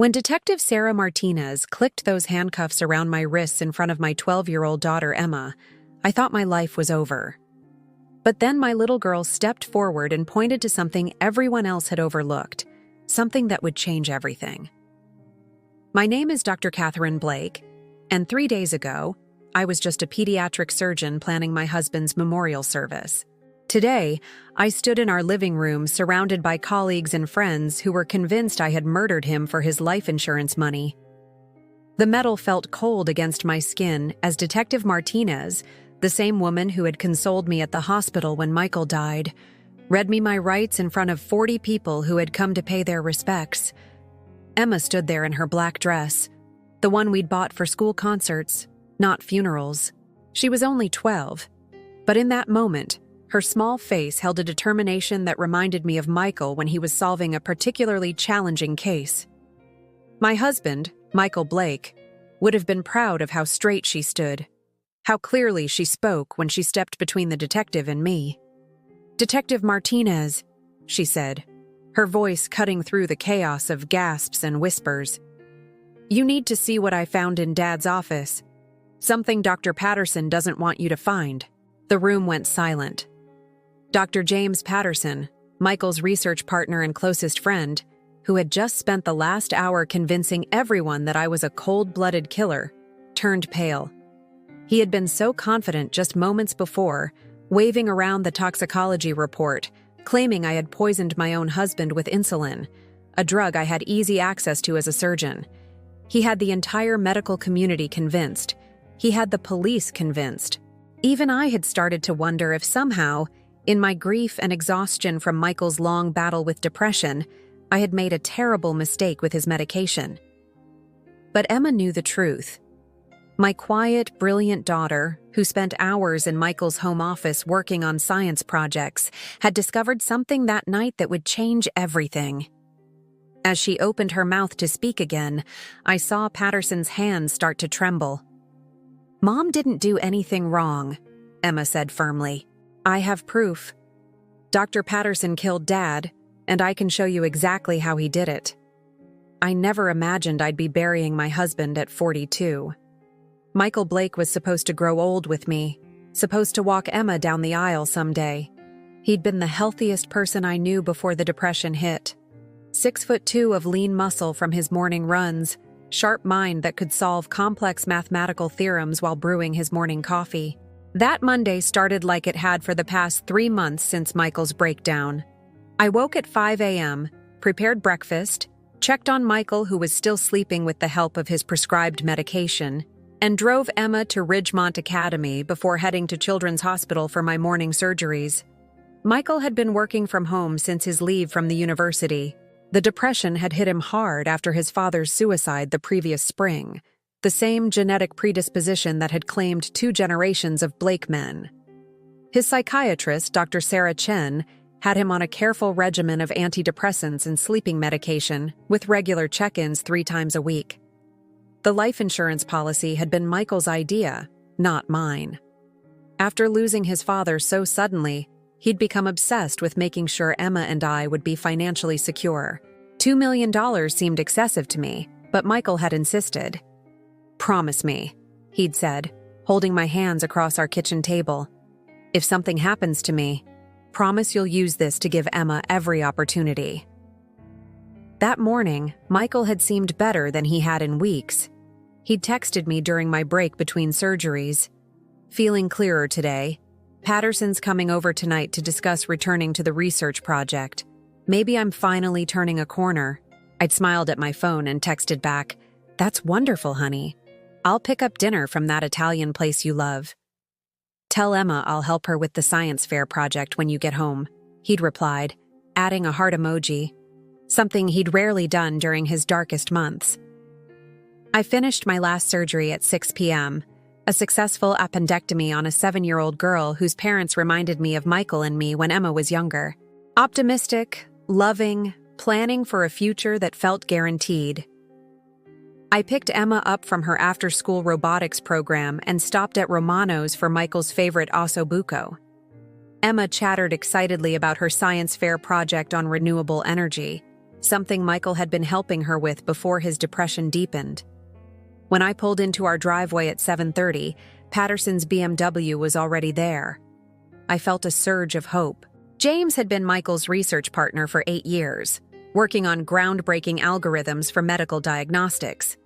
When Detective Sarah Martinez clicked those handcuffs around my wrists in front of my 12-year-old daughter, Emma, I thought my life was over. But then my little girl stepped forward and pointed to something everyone else had overlooked, something that would change everything. My name is Dr. Catherine Blake, and 3 days ago, I was just a pediatric surgeon planning my husband's memorial service. Today, I stood in our living room surrounded by colleagues and friends who were convinced I had murdered him for his life insurance money. The metal felt cold against my skin as Detective Martinez, the same woman who had consoled me at the hospital when Michael died, read me my rights in front of 40 people who had come to pay their respects. Emma stood there in her black dress, the one we'd bought for school concerts, not funerals. She was only 12, but in that moment, her small face held a determination that reminded me of Michael when he was solving a particularly challenging case. My husband, Michael Blake, would have been proud of how straight she stood, how clearly she spoke when she stepped between the detective and me. "Detective Martinez," she said, her voice cutting through the chaos of gasps and whispers. "You need to see what I found in Dad's office. Something Dr. Patterson doesn't want you to find." The room went silent. Dr. James Patterson, Michael's research partner and closest friend, who had just spent the last hour convincing everyone that I was a cold-blooded killer, turned pale. He had been so confident just moments before, waving around the toxicology report, claiming I had poisoned my own husband with insulin, a drug I had easy access to as a surgeon. He had the entire medical community convinced. He had the police convinced. Even I had started to wonder if somehow, in my grief and exhaustion from Michael's long battle with depression, I had made a terrible mistake with his medication. But Emma knew the truth. My quiet, brilliant daughter, who spent hours in Michael's home office working on science projects, had discovered something that night that would change everything. As she opened her mouth to speak again, I saw Patterson's hands start to tremble. "Mom didn't do anything wrong," Emma said firmly. "I have proof. Dr. Patterson killed Dad, and I can show you exactly how he did it. I never imagined I'd be burying my husband at 42. Michael Blake was supposed to grow old with me, supposed to walk Emma down the aisle someday. He'd been the healthiest person I knew before the depression hit. 6'2" of lean muscle from his morning runs, sharp mind that could solve complex mathematical theorems while brewing his morning coffee. That Monday started like it had for the past 3 months since Michael's breakdown. I woke at 5 a.m., prepared breakfast, checked on Michael, who was still sleeping with the help of his prescribed medication, and drove Emma to Ridgemont Academy before heading to Children's Hospital for my morning surgeries. Michael had been working from home since his leave from the university. The depression had hit him hard after his father's suicide the previous spring, the same genetic predisposition that had claimed 2 generations of Blake men. His psychiatrist, Dr. Sarah Chen, had him on a careful regimen of antidepressants and sleeping medication, with regular check-ins 3 times a week. The life insurance policy had been Michael's idea, not mine. After losing his father so suddenly, he'd become obsessed with making sure Emma and I would be financially secure. $2 million seemed excessive to me, but Michael had insisted. "Promise me," he'd said, holding my hands across our kitchen table. "If something happens to me, promise you'll use this to give Emma every opportunity." That morning, Michael had seemed better than he had in weeks. He'd texted me during my break between surgeries. "Feeling clearer today. Patterson's coming over tonight to discuss returning to the research project. Maybe I'm finally turning a corner." I'd smiled at my phone and texted back, "That's wonderful, honey. I'll pick up dinner from that Italian place you love. Tell Emma I'll help her with the science fair project when you get home," he'd replied, adding a heart emoji, something he'd rarely done during his darkest months. I finished my last surgery at 6 p.m., a successful appendectomy on a 7-year-old girl whose parents reminded me of Michael and me when Emma was younger. Optimistic, loving, planning for a future that felt guaranteed. I picked Emma up from her after-school robotics program and stopped at Romano's for Michael's favorite osso buco. Emma chattered excitedly about her science fair project on renewable energy, something Michael had been helping her with before his depression deepened. When I pulled into our driveway at 7:30, Patterson's BMW was already there. I felt a surge of hope. James had been Michael's research partner for 8 years, working on groundbreaking algorithms for medical diagnostics.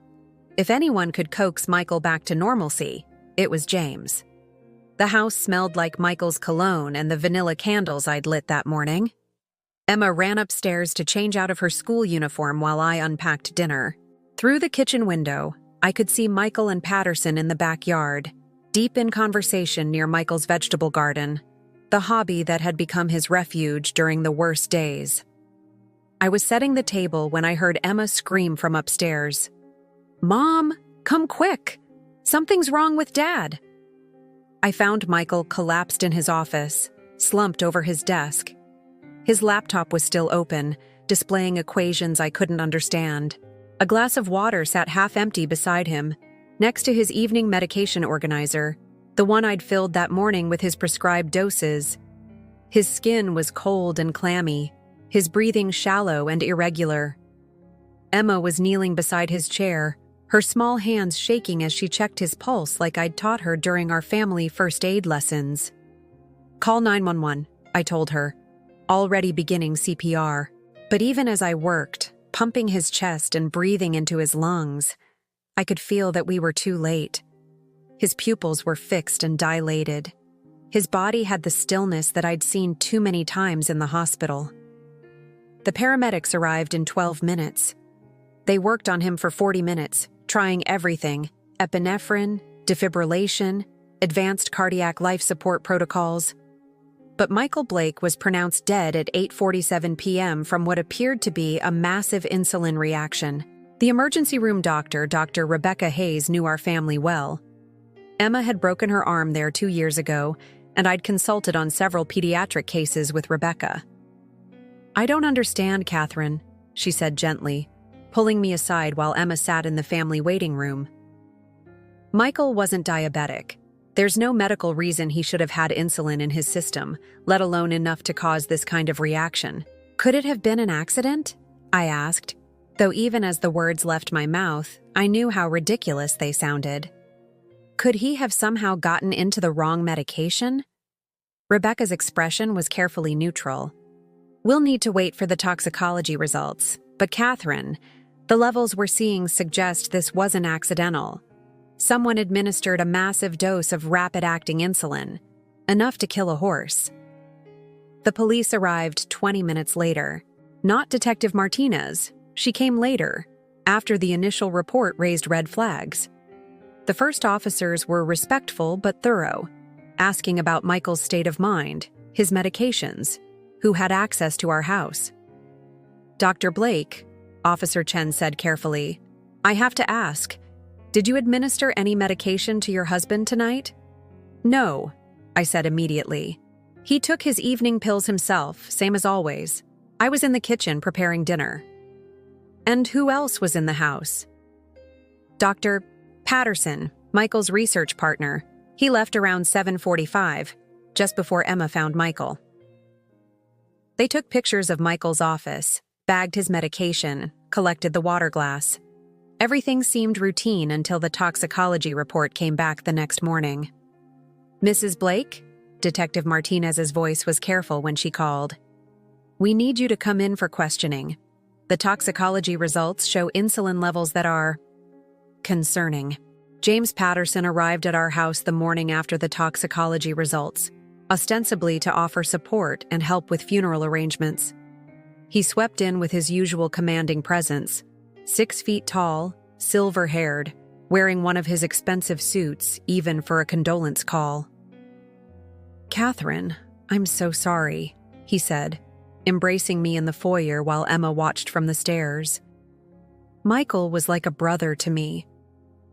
If anyone could coax Michael back to normalcy, it was James. The house smelled like Michael's cologne and the vanilla candles I'd lit that morning. Emma ran upstairs to change out of her school uniform while I unpacked dinner. Through the kitchen window, I could see Michael and Patterson in the backyard, deep in conversation near Michael's vegetable garden, the hobby that had become his refuge during the worst days. I was setting the table when I heard Emma scream from upstairs. "Mom, come quick! Something's wrong with Dad!" I found Michael collapsed in his office, slumped over his desk. His laptop was still open, displaying equations I couldn't understand. A glass of water sat half empty beside him, next to his evening medication organizer, the one I'd filled that morning with his prescribed doses. His skin was cold and clammy, his breathing shallow and irregular. Emma was kneeling beside his chair, her small hands shaking as she checked his pulse like I'd taught her during our family first aid lessons. "Call 911, I told her, already beginning CPR. But even as I worked, pumping his chest and breathing into his lungs, I could feel that we were too late. His pupils were fixed and dilated. His body had the stillness that I'd seen too many times in the hospital. The paramedics arrived in 12 minutes. They worked on him for 40 minutes, trying everything: epinephrine, defibrillation, advanced cardiac life support protocols. But Michael Blake was pronounced dead at 8:47 p.m. from what appeared to be a massive insulin reaction. The emergency room doctor, Dr. Rebecca Hayes, knew our family well. Emma had broken her arm there 2 years ago, and I'd consulted on several pediatric cases with Rebecca. "I don't understand, Catherine," she said gently, pulling me aside while Emma sat in the family waiting room. Michael wasn't diabetic. There's no medical reason he should have had insulin in his system, let alone enough to cause this kind of reaction. "Could it have been an accident?" I asked, though even as the words left my mouth, I knew how ridiculous they sounded. Could he have somehow gotten into the wrong medication? Rebecca's expression was carefully neutral. "We'll need to wait for the toxicology results, but Catherine, the levels we're seeing suggest this wasn't accidental. Someone administered a massive dose of rapid-acting insulin, enough to kill a horse." The police arrived 20 minutes later. Not Detective Martinez. She came later, after the initial report raised red flags. The first officers were respectful but thorough, asking about Michael's state of mind, his medications, who had access to our house. "Dr. Blake," Officer Chen said carefully, "I have to ask, did you administer any medication to your husband tonight?" "No," I said immediately. "He took his evening pills himself, same as always. I was in the kitchen preparing dinner." "And who else was in the house?" "Dr. Patterson, Michael's research partner. He left around 7:45, just before Emma found Michael." They took pictures of Michael's office, bagged his medication, collected the water glass. Everything seemed routine until the toxicology report came back the next morning. "Mrs. Blake?" Detective Martinez's voice was careful when she called. "We need you to come in for questioning. The toxicology results show insulin levels that are concerning." James Patterson arrived at our house the morning after the toxicology results, ostensibly to offer support and help with funeral arrangements. He swept in with his usual commanding presence, 6 feet tall, silver-haired, wearing one of his expensive suits, even for a condolence call. "Catherine, I'm so sorry," he said, embracing me in the foyer while Emma watched from the stairs. "Michael was like a brother to me.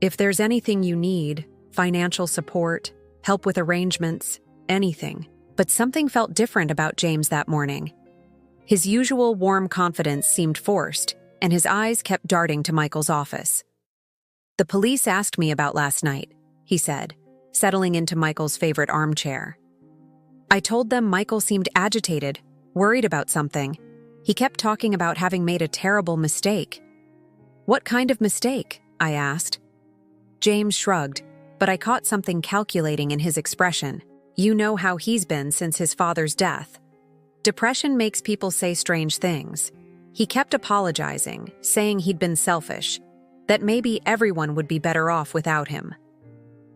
If there's anything you need, financial support, help with arrangements, anything." But something felt different about James that morning. His usual warm confidence seemed forced, and his eyes kept darting to Michael's office. "The police asked me about last night," he said, settling into Michael's favorite armchair. "I told them Michael seemed agitated, worried about something. He kept talking about having made a terrible mistake. What kind of mistake? I asked. James shrugged, but I caught something calculating in his expression. You know how he's been since his father's death. Depression makes people say strange things. He kept apologizing, saying he'd been selfish, that maybe everyone would be better off without him.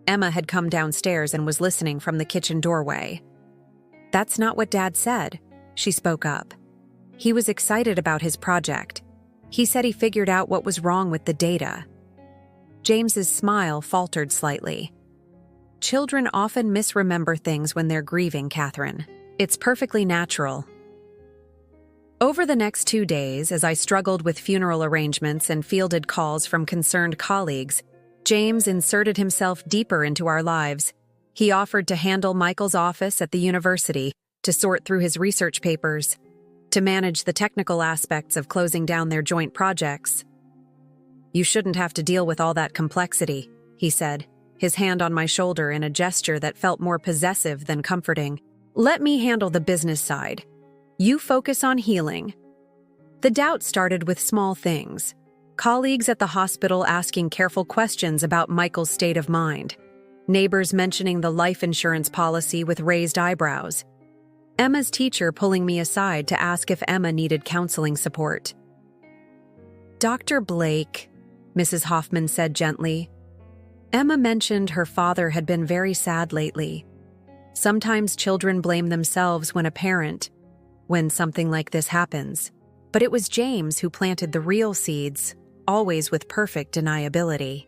Emma had come downstairs and was listening from the kitchen doorway. That's not what Dad said, she spoke up. He was excited about his project. He said he figured out what was wrong with the data. James's smile faltered slightly. Children often misremember things when they're grieving, Catherine. It's perfectly natural. Over the next 2 days, as I struggled with funeral arrangements and fielded calls from concerned colleagues, James inserted himself deeper into our lives. He offered to handle Michael's office at the university, to sort through his research papers, to manage the technical aspects of closing down their joint projects. You shouldn't have to deal with all that complexity, he said, his hand on my shoulder in a gesture that felt more possessive than comforting. Let me handle the business side. You focus on healing. The doubt started with small things. Colleagues at the hospital asking careful questions about Michael's state of mind. Neighbors mentioning the life insurance policy with raised eyebrows. Emma's teacher pulling me aside to ask if Emma needed counseling support. Dr. Blake, Mrs. Hoffman said gently. Emma mentioned her father had been very sad lately. Sometimes children blame themselves when something like this happens. But it was James who planted the real seeds, always with perfect deniability.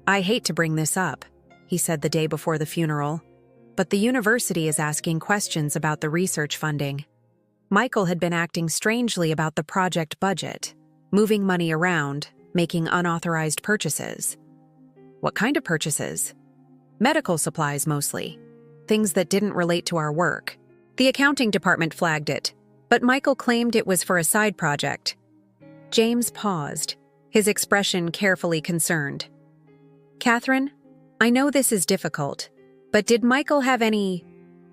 I hate to bring this up, he said the day before the funeral, but the university is asking questions about the research funding. Michael had been acting strangely about the project budget, moving money around, making unauthorized purchases. What kind of purchases? Medical supplies mostly. Things that didn't relate to our work. The accounting department flagged it, but Michael claimed it was for a side project. James paused, his expression carefully concerned. Catherine, I know this is difficult, but did Michael have any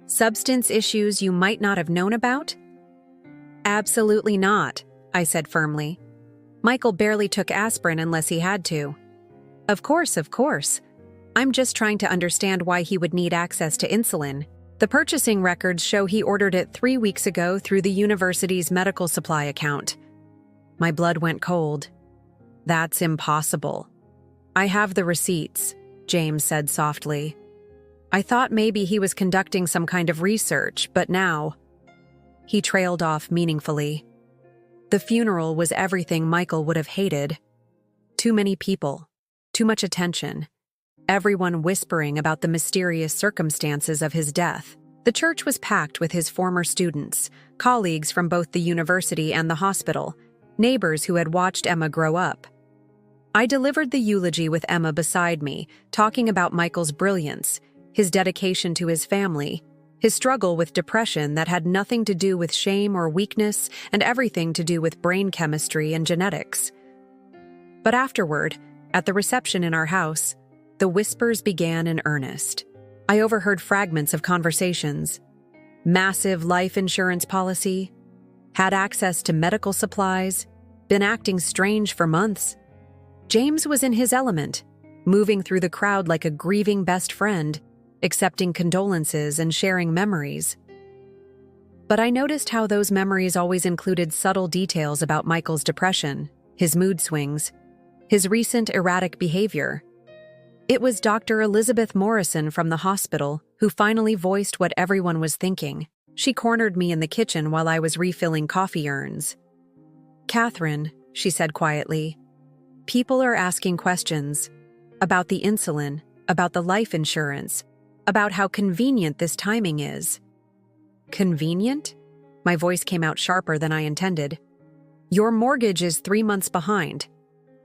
substance issues you might not have known about? Absolutely not, I said firmly. Michael barely took aspirin unless he had to. Of course. I'm just trying to understand why he would need access to insulin. The purchasing records show he ordered it 3 weeks ago through the university's medical supply account. My blood went cold. That's impossible. I have the receipts, James said softly. I thought maybe he was conducting some kind of research, but now... He trailed off meaningfully. The funeral was everything Michael would have hated. Too many people, too much attention. Everyone whispering about the mysterious circumstances of his death. The church was packed with his former students, colleagues from both the university and the hospital, neighbors who had watched Emma grow up. I delivered the eulogy with Emma beside me, talking about Michael's brilliance, his dedication to his family, his struggle with depression that had nothing to do with shame or weakness and everything to do with brain chemistry and genetics. But afterward, at the reception in our house, the whispers began in earnest. I overheard fragments of conversations. Massive life insurance policy, had access to medical supplies, been acting strange for months. James was in his element, moving through the crowd like a grieving best friend, accepting condolences and sharing memories. But I noticed how those memories always included subtle details about Michael's depression, his mood swings, his recent erratic behavior. It was Dr. Elizabeth Morrison from the hospital who finally voiced what everyone was thinking. She cornered me in the kitchen while I was refilling coffee urns. Catherine, she said quietly, people are asking questions about the insulin, about the life insurance, about how convenient this timing is. Convenient? My voice came out sharper than I intended. Your mortgage is 3 months behind.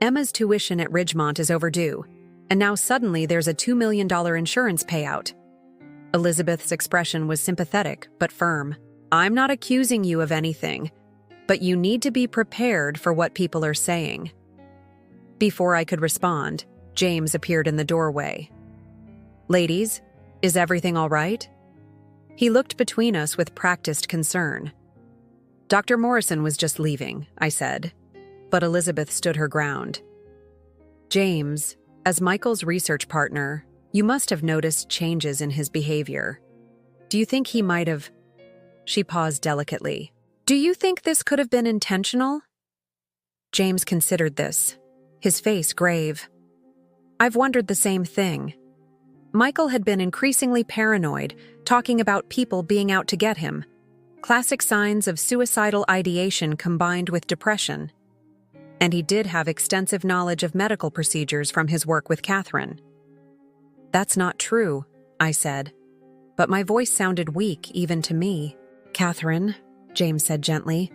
Emma's tuition at Ridgemont is overdue. And now suddenly there's a $2 million insurance payout. Elizabeth's expression was sympathetic but firm. I'm not accusing you of anything, but you need to be prepared for what people are saying. Before I could respond, James appeared in the doorway. Ladies, is everything all right? He looked between us with practiced concern. Dr. Morrison was just leaving, I said, but Elizabeth stood her ground. James, as Michael's research partner, you must have noticed changes in his behavior. Do you think he might have... She paused delicately. Do you think this could have been intentional? James considered this, his face grave. I've wondered the same thing. Michael had been increasingly paranoid, talking about people being out to get him. Classic signs of suicidal ideation combined with depression. And he did have extensive knowledge of medical procedures from his work with Catherine. That's not true, I said, but my voice sounded weak even to me. Catherine, James said gently,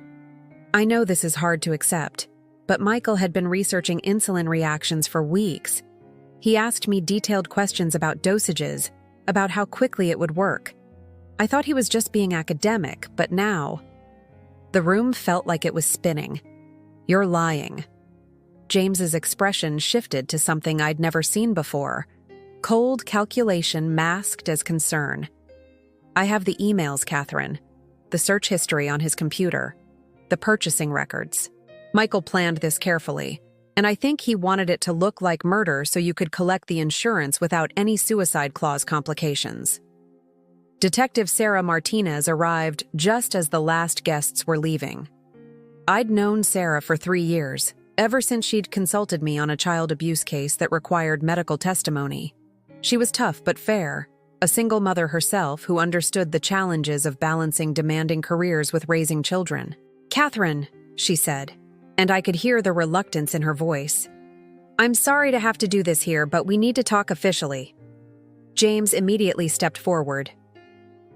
I know this is hard to accept, but Michael had been researching insulin reactions for weeks. He asked me detailed questions about dosages, about how quickly it would work. I thought he was just being academic, but now... The room felt like it was spinning. You're lying. James's expression shifted to something I'd never seen before. Cold calculation masked as concern. I have the emails, Catherine. The search history on his computer. The purchasing records. Michael planned this carefully, and I think he wanted it to look like murder so you could collect the insurance without any suicide clause complications. Detective Sarah Martinez arrived just as the last guests were leaving. I'd known Sarah for 3 years, ever since she'd consulted me on a child abuse case that required medical testimony. She was tough but fair, a single mother herself who understood the challenges of balancing demanding careers with raising children. Catherine, she said, and I could hear the reluctance in her voice. I'm sorry to have to do this here, but we need to talk officially. James immediately stepped forward.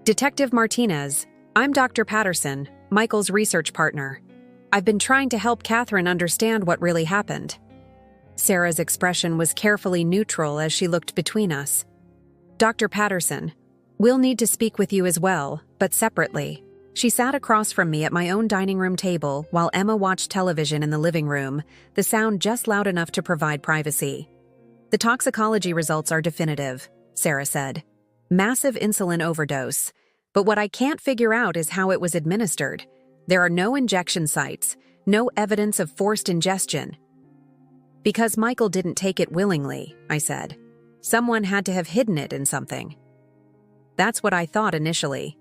Detective Martinez, I'm Dr. Patterson, Michael's research partner. I've been trying to help Catherine understand what really happened. Sarah's expression was carefully neutral as she looked between us. Dr. Patterson, we'll need to speak with you as well, but separately. She sat across from me at my own dining room table while Emma watched television in the living room, the sound just loud enough to provide privacy. The toxicology results are definitive, Sarah said. Massive insulin overdose. But what I can't figure out is how it was administered. There are no injection sites, no evidence of forced ingestion. Because Michael didn't take it willingly, I said. Someone had to have hidden it in something. That's what I thought initially.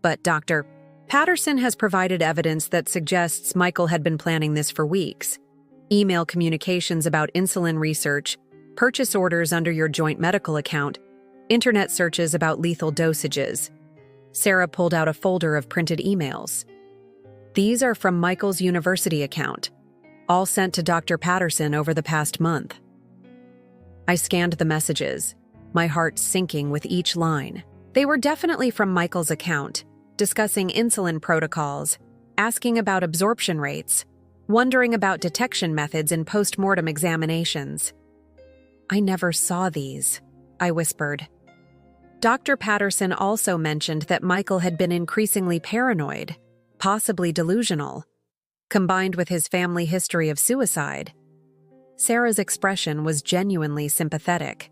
But Dr. Patterson has provided evidence that suggests Michael had been planning this for weeks. Email communications about insulin research, purchase orders under your joint medical account, internet searches about lethal dosages. Sarah pulled out a folder of printed emails. These are from Michael's university account, all sent to Dr. Patterson over the past month. I scanned the messages, my heart sinking with each line. They were definitely from Michael's account, discussing insulin protocols, asking about absorption rates, wondering about detection methods in post-mortem examinations. I never saw these, I whispered. Dr. Patterson also mentioned that Michael had been increasingly paranoid, possibly delusional, combined with his family history of suicide. Sarah's expression was genuinely sympathetic.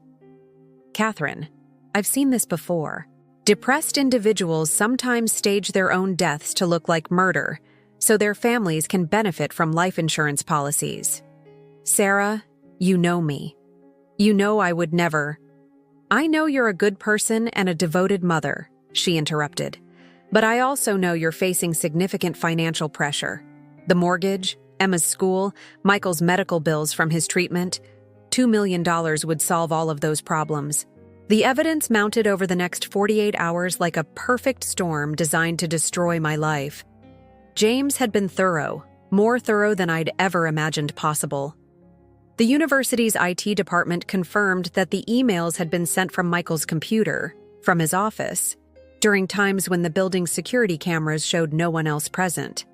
Catherine, I've seen this before. Depressed individuals sometimes stage their own deaths to look like murder, so their families can benefit from life insurance policies. Sarah, you know me. You know I would never... I know you're a good person and a devoted mother, she interrupted. But I also know you're facing significant financial pressure. The mortgage, Emma's school, Michael's medical bills from his treatment. $2 million would solve all of those problems. The evidence mounted over the next 48 hours like a perfect storm designed to destroy my life. James had been thorough, more thorough than I'd ever imagined possible. The university's IT department confirmed that the emails had been sent from Michael's computer, from his office, during times when the building's security cameras showed no one else present.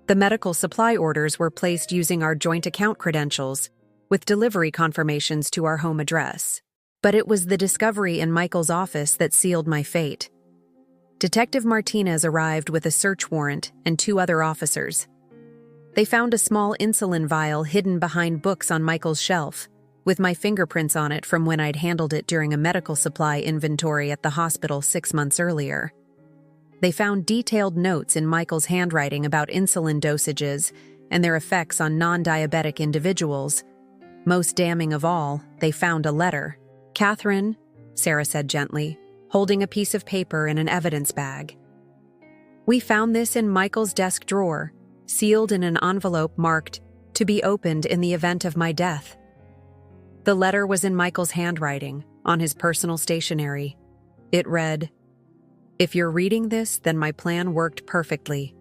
The medical supply orders were placed using our joint account credentials, with delivery confirmations to our home address. But it was the discovery in Michael's office that sealed my fate. Detective Martinez arrived with a search warrant and 2 other officers. They found a small insulin vial hidden behind books on Michael's shelf, with my fingerprints on it from when I'd handled it during a medical supply inventory at the hospital 6 months earlier. They found detailed notes in Michael's handwriting about insulin dosages and their effects on non-diabetic individuals. Most damning of all, they found a letter. "Catherine," Sarah said gently, holding a piece of paper in an evidence bag. "We found this in Michael's desk drawer, sealed in an envelope marked, 'To be opened in the event of my death.'" The letter was in Michael's handwriting, on his personal stationery. It read, "If you're reading this, then my plan worked perfectly.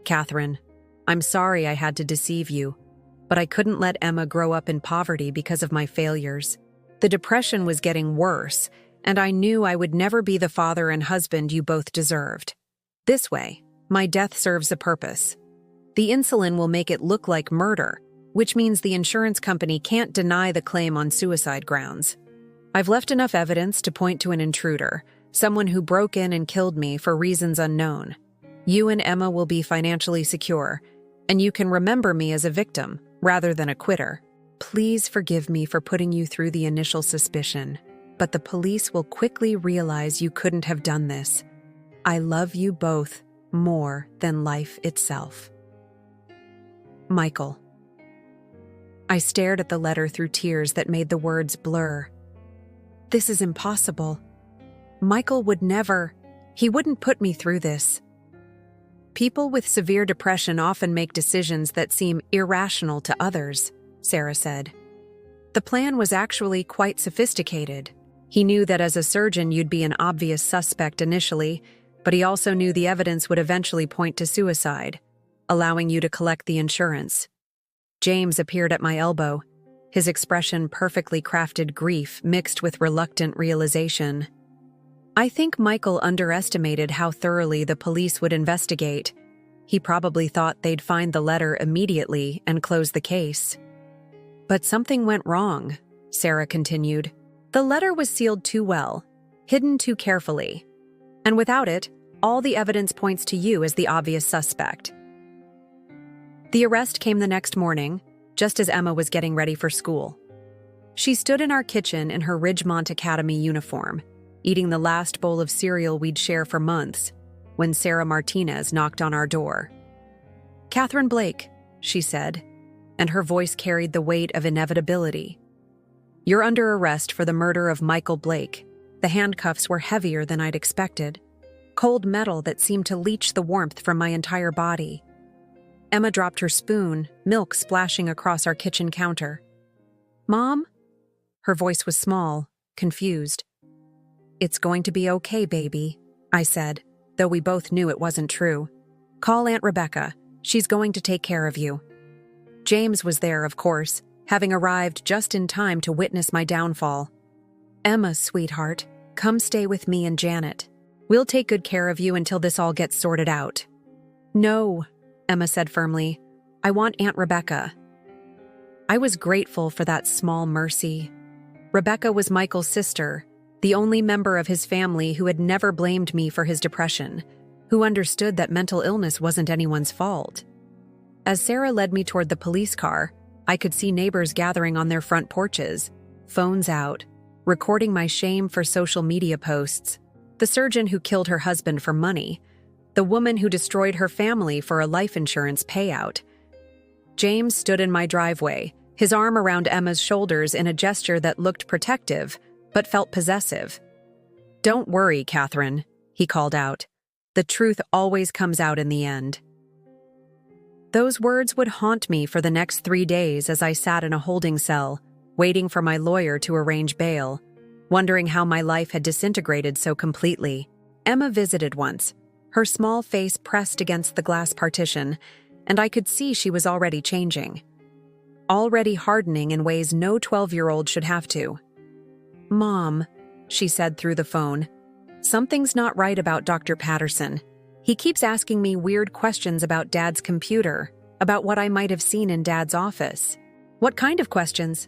Catherine, I'm sorry I had to deceive you, but I couldn't let Emma grow up in poverty because of my failures. The depression was getting worse, and I knew I would never be the father and husband you both deserved. This way, my death serves a purpose. The insulin will make it look like murder, which means the insurance company can't deny the claim on suicide grounds. I've left enough evidence to point to an intruder, someone who broke in and killed me for reasons unknown. You and Emma will be financially secure, and you can remember me as a victim rather than a quitter. Please forgive me for putting you through the initial suspicion, but the police will quickly realize you couldn't have done this. I love you both more than life itself. Michael." I stared at the letter through tears that made the words blur. This is impossible. Michael would never. He wouldn't put me through this. People with severe depression often make decisions that seem irrational to others, Sarah said. The plan was actually quite sophisticated. He knew that as a surgeon you'd be an obvious suspect initially, but he also knew the evidence would eventually point to suicide, allowing you to collect the insurance. James appeared at my elbow, his expression perfectly crafted grief mixed with reluctant realization. I think Michael underestimated how thoroughly the police would investigate. He probably thought they'd find the letter immediately and close the case. But something went wrong, Sarah continued. The letter was sealed too well, hidden too carefully. And without it, all the evidence points to you as the obvious suspect. The arrest came the next morning, just as Emma was getting ready for school. She stood in our kitchen in her Ridgemont Academy uniform, eating the last bowl of cereal we'd share for months, when Sarah Martinez knocked on our door. "Catherine Blake," she said, and her voice carried the weight of inevitability. "You're under arrest for the murder of Michael Blake." The handcuffs were heavier than I'd expected, cold metal that seemed to leach the warmth from my entire body. Emma dropped her spoon, milk splashing across our kitchen counter. "Mom?" Her voice was small, confused. "It's going to be okay, baby," I said, though we both knew it wasn't true. "Call Aunt Rebecca. She's going to take care of you." James was there, of course, having arrived just in time to witness my downfall. "Emma, sweetheart, come stay with me and Janet. We'll take good care of you until this all gets sorted out." "No," Emma said firmly. "I want Aunt Rebecca." I was grateful for that small mercy. Rebecca was Michael's sister, the only member of his family who had never blamed me for his depression, who understood that mental illness wasn't anyone's fault. As Sarah led me toward the police car, I could see neighbors gathering on their front porches, phones out, recording my shame for social media posts. The surgeon who killed her husband for money, the woman who destroyed her family for a life insurance payout. James stood in my driveway, his arm around Emma's shoulders in a gesture that looked protective, but felt possessive. "Don't worry, Catherine," he called out. "The truth always comes out in the end." Those words would haunt me for the next 3 days as I sat in a holding cell, waiting for my lawyer to arrange bail, wondering how my life had disintegrated so completely. Emma visited once, her small face pressed against the glass partition, and I could see she was already changing. Already hardening in ways no 12-year-old should have to. "Mom," she said through the phone, "something's not right about Dr. Patterson. He keeps asking me weird questions about Dad's computer, about what I might have seen in Dad's office." "What kind of questions?"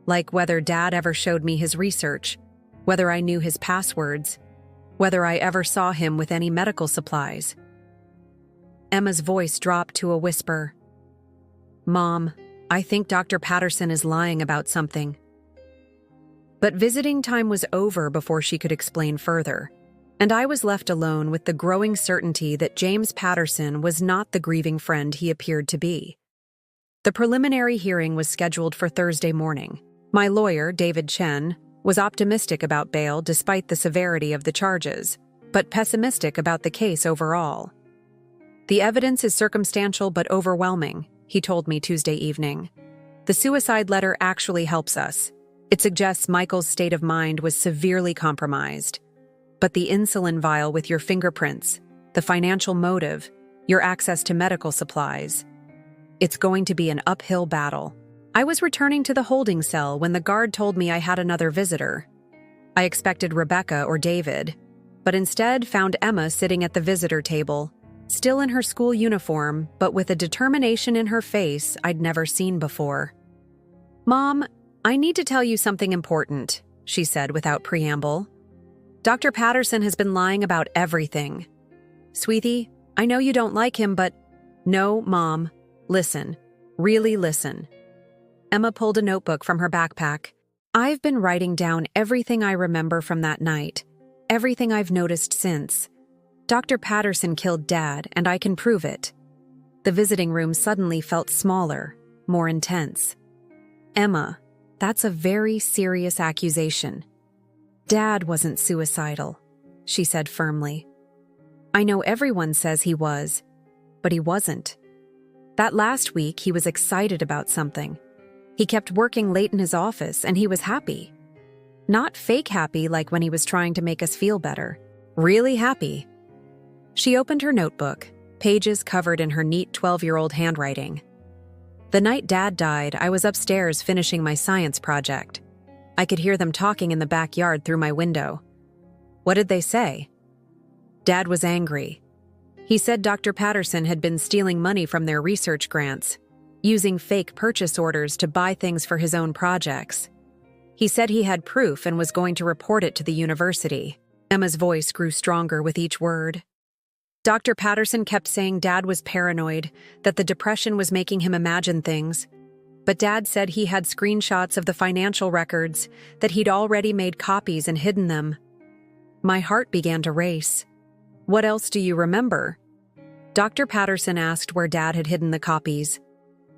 "Like whether Dad ever showed me his research, whether I knew his passwords, whether I ever saw him with any medical supplies." Emma's voice dropped to a whisper. "Mom, I think Dr. Patterson is lying about something." But visiting time was over before she could explain further. And I was left alone with the growing certainty that James Patterson was not the grieving friend he appeared to be. The preliminary hearing was scheduled for Thursday morning. My lawyer, David Chen, was optimistic about bail despite the severity of the charges, but pessimistic about the case overall. "The evidence is circumstantial but overwhelming," he told me Tuesday evening. "The suicide letter actually helps us. It suggests Michael's state of mind was severely compromised. But the insulin vial with your fingerprints, the financial motive, your access to medical supplies, it's going to be an uphill battle." I was returning to the holding cell when the guard told me I had another visitor. I expected Rebecca or David, but instead found Emma sitting at the visitor table, still in her school uniform, but with a determination in her face I'd never seen before. "Mom, I need to tell you something important," she said without preamble. "Dr. Patterson has been lying about everything. Sweetie, I know you don't like him, but—" "No, Mom. Listen. Really listen." Emma pulled a notebook from her backpack. "I've been writing down everything I remember from that night, everything I've noticed since. Dr. Patterson killed Dad, and I can prove it." The visiting room suddenly felt smaller, more intense. "Emma, that's a very serious accusation. Dad wasn't suicidal," she said firmly. "I know everyone says he was, but he wasn't. That last week he was excited about something. He kept working late in his office, and he was happy. Not fake happy like when he was trying to make us feel better. Really happy." She opened her notebook, pages covered in her neat 12-year-old handwriting. "The night Dad died, I was upstairs finishing my science project. I could hear them talking in the backyard through my window. What did they say? Dad was angry. He said Dr. Patterson had been stealing money from their research grants, using fake purchase orders to buy things for his own projects. He said he had proof and was going to report it to the university." Emma's voice grew stronger with each word. "Dr. Patterson kept saying Dad was paranoid, that the depression was making him imagine things. But Dad said he had screenshots of the financial records, that he'd already made copies and hidden them." My heart began to race. "What else do you remember?" Dr. Patterson asked where Dad had hidden the copies.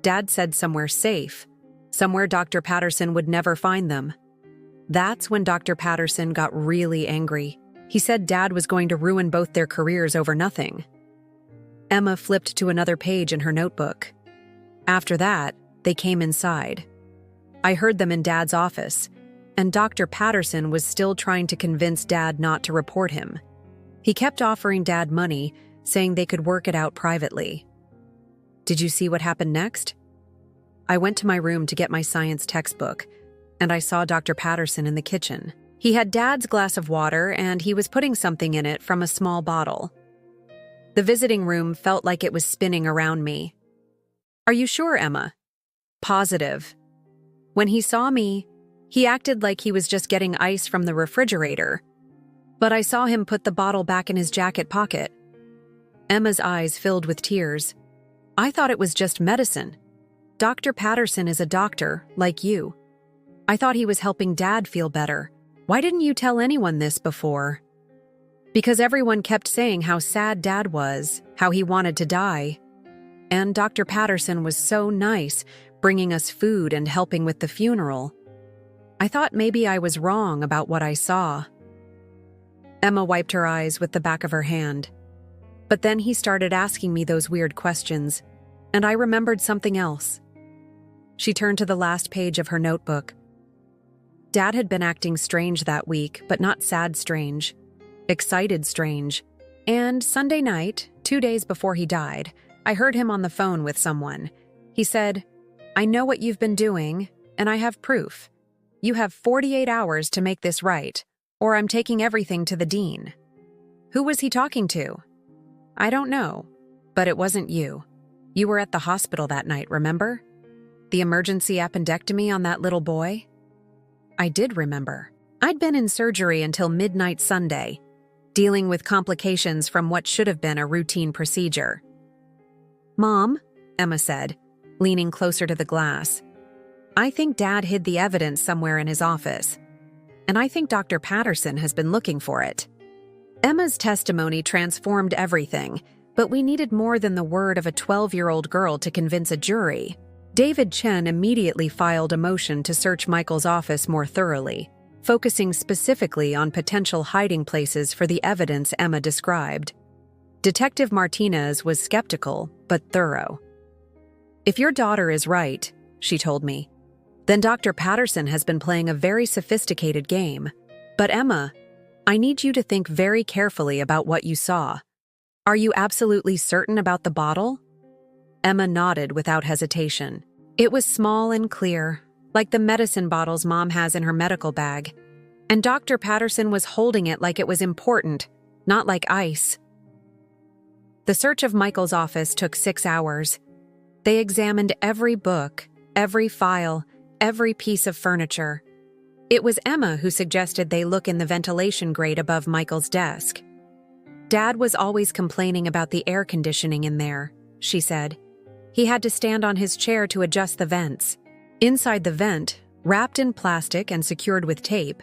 Dad said somewhere safe, somewhere Dr. Patterson would never find them. That's when Dr. Patterson got really angry. He said Dad was going to ruin both their careers over nothing. Emma flipped to another page in her notebook. "After that, they came inside. I heard them in Dad's office, and Dr. Patterson was still trying to convince Dad not to report him. He kept offering Dad money, saying they could work it out privately." "Did you see what happened next?" "I went to my room to get my science textbook, and I saw Dr. Patterson in the kitchen. He had Dad's glass of water, and he was putting something in it from a small bottle." The visiting room felt like it was spinning around me. "Are you sure, Emma?" "Positive. When he saw me, he acted like he was just getting ice from the refrigerator. But I saw him put the bottle back in his jacket pocket." Emma's eyes filled with tears. "I thought it was just medicine. Dr. Patterson is a doctor, like you. I thought he was helping Dad feel better. Why didn't you tell anyone this before?" "Because everyone kept saying how sad Dad was, how he wanted to die. And Dr. Patterson was so nice, bringing us food and helping with the funeral. I thought maybe I was wrong about what I saw." Emma wiped her eyes with the back of her hand. But then he started asking me those weird questions, and I remembered something else. She turned to the last page of her notebook. Dad had been acting strange that week, but not sad strange. Excited strange. And Sunday night, 2 days before he died, I heard him on the phone with someone. He said, "I know what you've been doing, and I have proof. You have 48 hours to make this right, or I'm taking everything to the dean." Who was he talking to? I don't know, but it wasn't you. You were at the hospital that night, remember? The emergency appendectomy on that little boy? I did remember. I'd been in surgery until midnight Sunday, dealing with complications from what should have been a routine procedure. "Mom," Emma said, leaning closer to the glass, "I think Dad hid the evidence somewhere in his office, and I think Dr. Patterson has been looking for it." Emma's testimony transformed everything, but we needed more than the word of a 12-year-old girl to convince a jury. David Chen immediately filed a motion to search Michael's office more thoroughly, focusing specifically on potential hiding places for the evidence Emma described. Detective Martinez was skeptical, but thorough. "If your daughter is right," she told me, "then Dr. Patterson has been playing a very sophisticated game. But Emma, I need you to think very carefully about what you saw. Are you absolutely certain about the bottle?" Emma nodded without hesitation. It was small and clear, like the medicine bottles Mom has in her medical bag. And Dr. Patterson was holding it like it was important, not like ice. The search of Michael's office took 6 hours. They examined every book, every file, every piece of furniture. It was Emma who suggested they look in the ventilation grate above Michael's desk. "Dad was always complaining about the air conditioning in there," she said. "He had to stand on his chair to adjust the vents." Inside the vent, wrapped in plastic and secured with tape,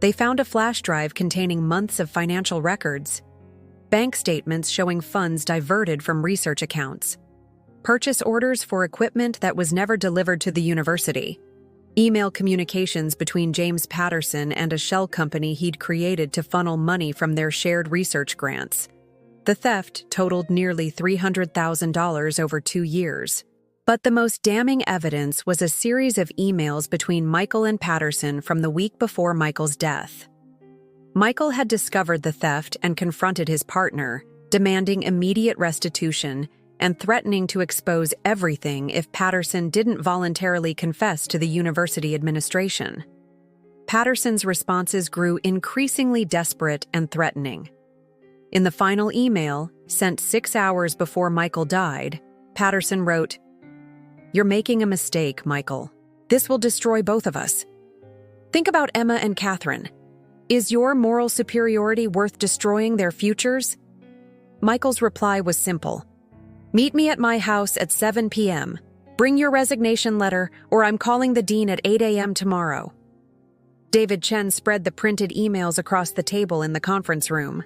they found a flash drive containing months of financial records, bank statements showing funds diverted from research accounts, purchase orders for equipment that was never delivered to the university, email communications between James Patterson and a shell company he'd created to funnel money from their shared research grants. The theft totaled nearly $300,000 over 2 years. But the most damning evidence was a series of emails between Michael and Patterson from the week before Michael's death. Michael had discovered the theft and confronted his partner, demanding immediate restitution and threatening to expose everything if Patterson didn't voluntarily confess to the university administration. Patterson's responses grew increasingly desperate and threatening. In the final email, sent 6 hours before Michael died, Patterson wrote, "You're making a mistake, Michael. This will destroy both of us. Think about Emma and Catherine. Is your moral superiority worth destroying their futures?" Michael's reply was simple. "Meet me at my house at 7 p.m. Bring your resignation letter, or I'm calling the dean at 8 a.m. tomorrow." David Chen spread the printed emails across the table in the conference room.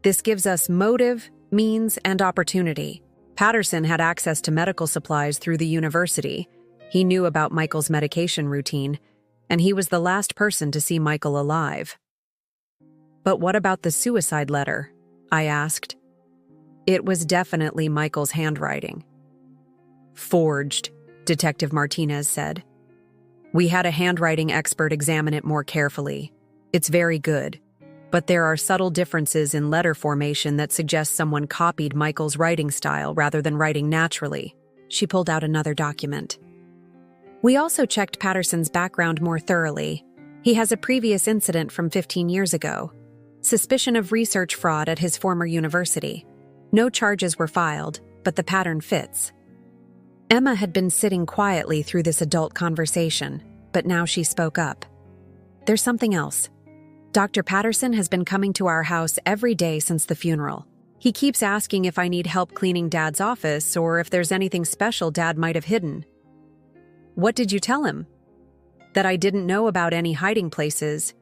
"This gives us motive, means, and opportunity." Patterson had access to medical supplies through the university. He knew about Michael's medication routine, and he was the last person to see Michael alive. "But what about the suicide letter?" I asked. It was definitely Michael's handwriting. "Forged," Detective Martinez said. "We had a handwriting expert examine it more carefully. It's very good, but there are subtle differences in letter formation that suggest someone copied Michael's writing style rather than writing naturally." She pulled out another document. "We also checked Patterson's background more thoroughly. He has a previous incident from 15 years ago. Suspicion of research fraud at his former university. No charges were filed, but the pattern fits." Emma had been sitting quietly through this adult conversation, but now she spoke up. "There's something else. Dr. Patterson has been coming to our house every day since the funeral. He keeps asking if I need help cleaning Dad's office or if there's anything special Dad might have hidden." "What did you tell him?" "That I didn't know about any hiding places.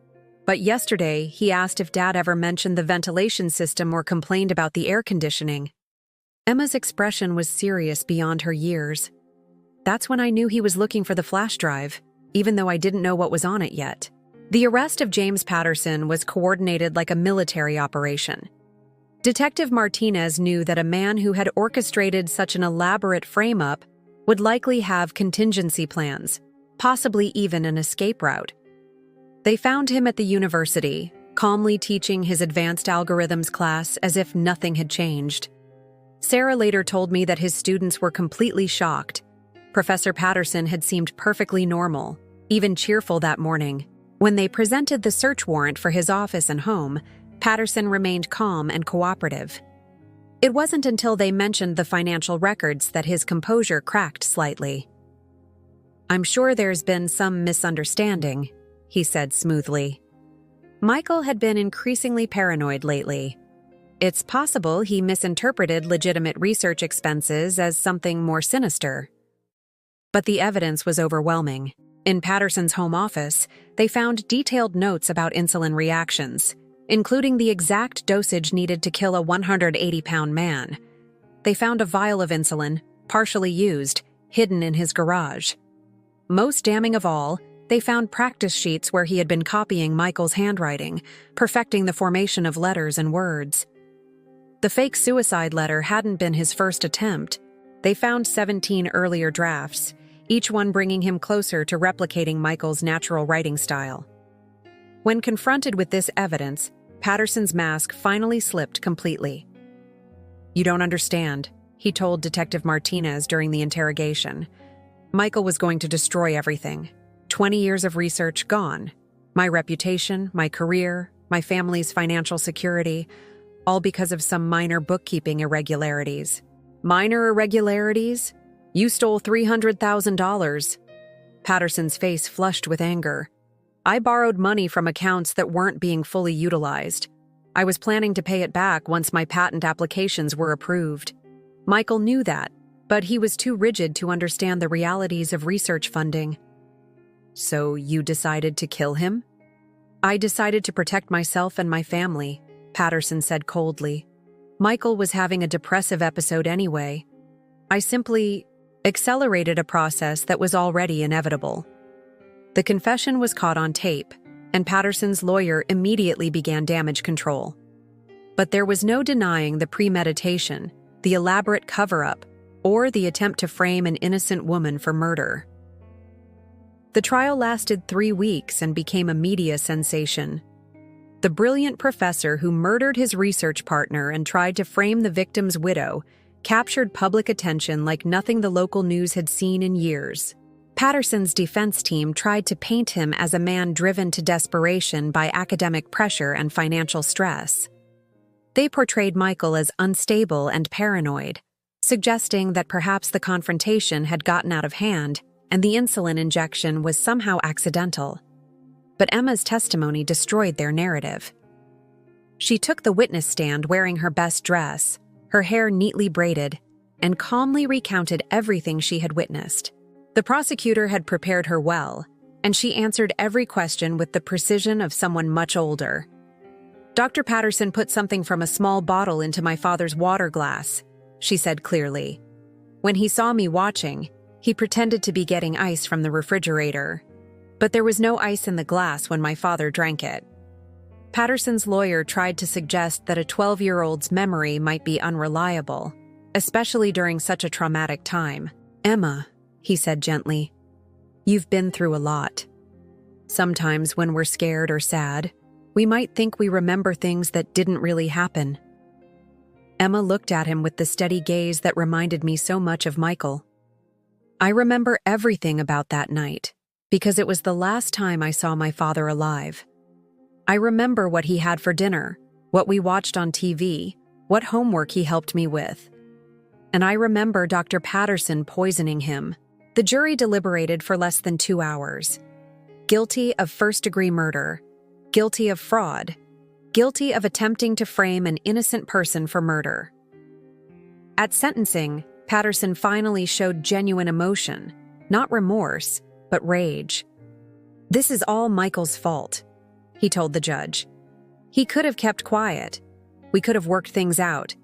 But yesterday, he asked if Dad ever mentioned the ventilation system or complained about the air conditioning." Emma's expression was serious beyond her years. That's when I knew he was looking for the flash drive, even though I didn't know what was on it yet. The arrest of James Patterson was coordinated like a military operation. Detective Martinez knew that a man who had orchestrated such an elaborate frame-up would likely have contingency plans, possibly even an escape route. They found him at the university, calmly teaching his advanced algorithms class as if nothing had changed. Sarah later told me that his students were completely shocked. Professor Patterson had seemed perfectly normal, even cheerful that morning. When they presented the search warrant for his office and home, Patterson remained calm and cooperative. It wasn't until they mentioned the financial records that his composure cracked slightly. "I'm sure there's been some misunderstanding," he said smoothly. Michael had been increasingly paranoid lately. It's possible he misinterpreted legitimate research expenses as something more sinister. But the evidence was overwhelming. In Patterson's home office, they found detailed notes about insulin reactions, including the exact dosage needed to kill a 180-pound man. They found a vial of insulin, partially used, hidden in his garage. Most damning of all, they found practice sheets where he had been copying Michael's handwriting, perfecting the formation of letters and words. The fake suicide letter hadn't been his first attempt. They found 17 earlier drafts, each one bringing him closer to replicating Michael's natural writing style. When confronted with this evidence, Patterson's mask finally slipped completely. "You don't understand," he told Detective Martinez during the interrogation. "Michael was going to destroy everything. 20 years of research gone. My reputation, my career, my family's financial security, all because of some minor bookkeeping irregularities." "Minor irregularities? You stole $300,000. Patterson's face flushed with anger. "I borrowed money from accounts that weren't being fully utilized. I was planning to pay it back once my patent applications were approved." Michael knew that, but he was too rigid to understand the realities of research funding. "So you decided to kill him?" "I decided to protect myself and my family," Patterson said coldly. "Michael was having a depressive episode anyway. I simply accelerated a process that was already inevitable." The confession was caught on tape, and Patterson's lawyer immediately began damage control. But there was no denying the premeditation, the elaborate cover-up, or the attempt to frame an innocent woman for murder. The trial lasted 3 weeks and became a media sensation. The brilliant professor who murdered his research partner and tried to frame the victim's widow captured public attention like nothing the local news had seen in years. Patterson's defense team tried to paint him as a man driven to desperation by academic pressure and financial stress. They portrayed Michael as unstable and paranoid, suggesting that perhaps the confrontation had gotten out of hand and the insulin injection was somehow accidental. But Emma's testimony destroyed their narrative. She took the witness stand wearing her best dress, her hair neatly braided, and calmly recounted everything she had witnessed. The prosecutor had prepared her well, and she answered every question with the precision of someone much older. "Dr. Patterson put something from a small bottle into my father's water glass," she said clearly. "When he saw me watching, he pretended to be getting ice from the refrigerator. But there was no ice in the glass when my father drank it." Patterson's lawyer tried to suggest that a 12-year-old's memory might be unreliable, especially during such a traumatic time. "Emma," he said gently, "you've been through a lot. Sometimes when we're scared or sad, we might think we remember things that didn't really happen." Emma looked at him with the steady gaze that reminded me so much of Michael. "I remember everything about that night, because it was the last time I saw my father alive. I remember what he had for dinner, what we watched on TV, what homework he helped me with. And I remember Dr. Patterson poisoning him." The jury deliberated for less than 2 hours. Guilty of first-degree murder, guilty of fraud, guilty of attempting to frame an innocent person for murder. At sentencing, Patterson finally showed genuine emotion, not remorse, but rage. "This is all Michael's fault," he told the judge. "He could have kept quiet. We could have worked things out.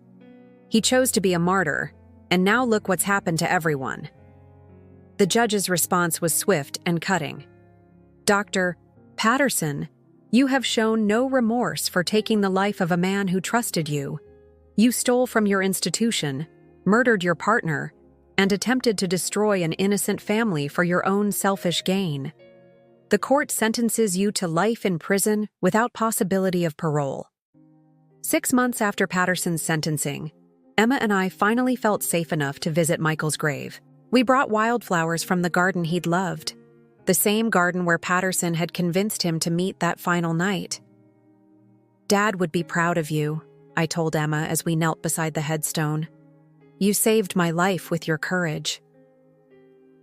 He chose to be a martyr, and now look what's happened to everyone." The judge's response was swift and cutting. "Dr. Patterson, you have shown no remorse for taking the life of a man who trusted you. You stole from your institution, murdered your partner, and attempted to destroy an innocent family for your own selfish gain. The court sentences you to life in prison without possibility of parole." 6 months after Patterson's sentencing, Emma and I finally felt safe enough to visit Michael's grave. We brought wildflowers from the garden he'd loved, the same garden where Patterson had convinced him to meet that final night. "Dad would be proud of you," I told Emma as we knelt beside the headstone. "You saved my life with your courage."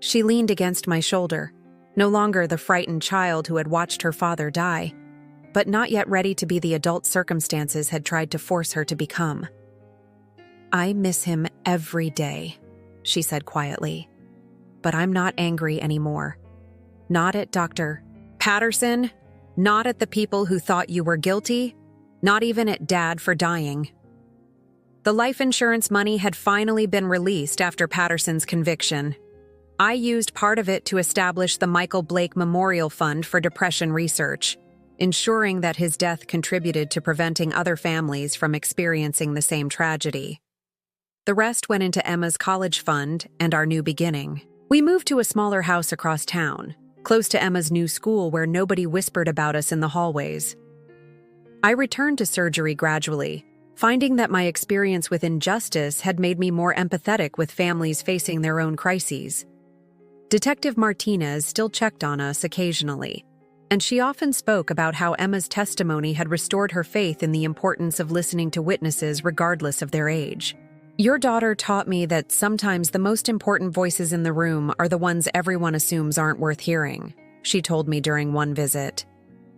She leaned against my shoulder, no longer the frightened child who had watched her father die, but not yet ready to be the adult circumstances had tried to force her to become. "I miss him every day," she said quietly. "But I'm not angry anymore. Not at Dr. Patterson, not at the people who thought you were guilty, not even at Dad for dying. The life insurance money had finally been released after Patterson's conviction. I used part of it to establish the Michael Blake Memorial Fund for Depression Research, ensuring that his death contributed to preventing other families from experiencing the same tragedy. The rest went into Emma's college fund and our new beginning. We moved to a smaller house across town, close to Emma's new school where nobody whispered about us in the hallways. I returned to surgery gradually, finding that my experience with injustice had made me more empathetic with families facing their own crises. Detective Martinez still checked on us occasionally, and she often spoke about how Emma's testimony had restored her faith in the importance of listening to witnesses regardless of their age. "Your daughter taught me that sometimes the most important voices in the room are the ones everyone assumes aren't worth hearing," she told me during one visit.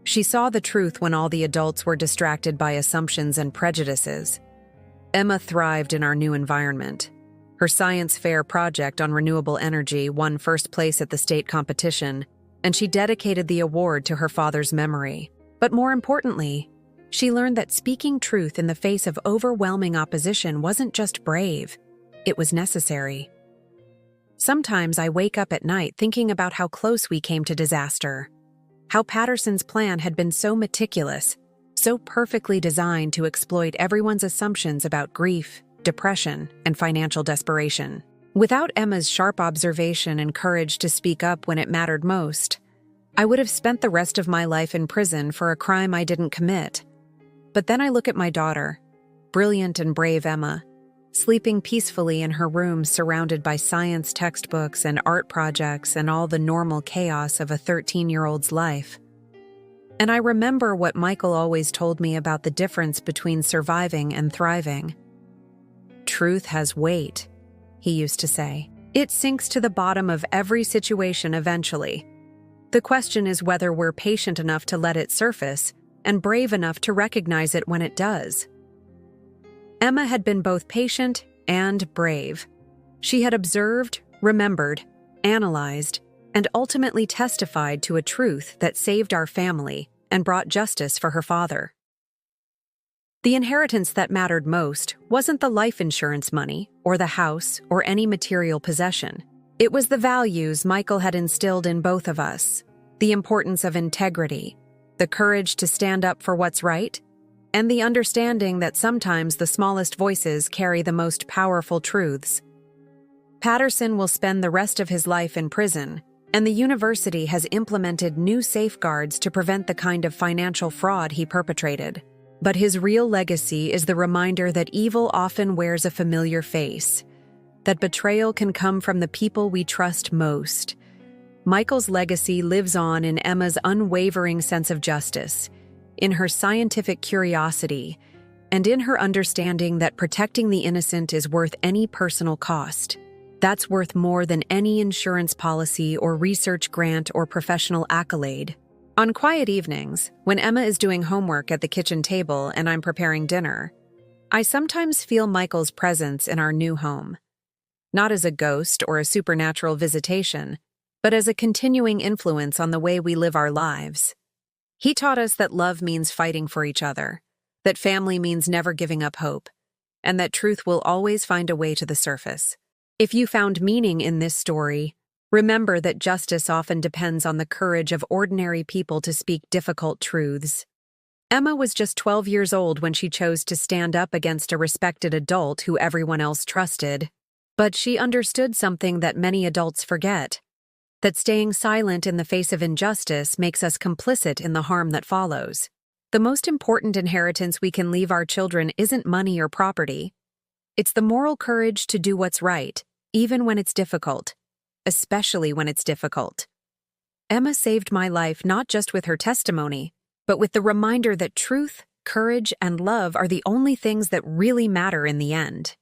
She saw the truth when all the adults were distracted by assumptions and prejudices. Emma thrived in our new environment. Her science fair project on renewable energy won first place at the state competition, and she dedicated the award to her father's memory. But more importantly, she learned that speaking truth in the face of overwhelming opposition wasn't just brave, it was necessary. Sometimes I wake up at night thinking about how close we came to disaster. How Patterson's plan had been so meticulous, so perfectly designed to exploit everyone's assumptions about grief, depression, and financial desperation. Without Emma's sharp observation and courage to speak up when it mattered most, I would have spent the rest of my life in prison for a crime I didn't commit. But then I look at my daughter, brilliant and brave Emma, sleeping peacefully in her room surrounded by science textbooks and art projects and all the normal chaos of a 13-year-old's life. And I remember what Michael always told me about the difference between surviving and thriving. "Truth has weight," he used to say. "It sinks to the bottom of every situation eventually. The question is whether we're patient enough to let it surface and brave enough to recognize it when it does." Emma had been both patient and brave. She had observed, remembered, analyzed, and ultimately testified to a truth that saved our family and brought justice for her father. The inheritance that mattered most wasn't the life insurance money or the house or any material possession. It was the values Michael had instilled in both of us, the importance of integrity, the courage to stand up for what's right, and the understanding that sometimes the smallest voices carry the most powerful truths. Patterson will spend the rest of his life in prison, and the university has implemented new safeguards to prevent the kind of financial fraud he perpetrated. But his real legacy is the reminder that evil often wears a familiar face, that betrayal can come from the people we trust most. Michael's legacy lives on in Emma's unwavering sense of justice, in her scientific curiosity, and in her understanding that protecting the innocent is worth any personal cost. That's worth more than any insurance policy or research grant or professional accolade. On quiet evenings, when Emma is doing homework at the kitchen table and I'm preparing dinner, I sometimes feel Michael's presence in our new home. Not as a ghost or a supernatural visitation, but as a continuing influence on the way we live our lives. He taught us that love means fighting for each other, that family means never giving up hope, and that truth will always find a way to the surface. If you found meaning in this story, remember that justice often depends on the courage of ordinary people to speak difficult truths. Emma was just 12 years old when she chose to stand up against a respected adult who everyone else trusted. But she understood something that many adults forget, that staying silent in the face of injustice makes us complicit in the harm that follows. The most important inheritance we can leave our children isn't money or property. It's the moral courage to do what's right, even when it's difficult, especially when it's difficult. Emma saved my life not just with her testimony, but with the reminder that truth, courage, and love are the only things that really matter in the end.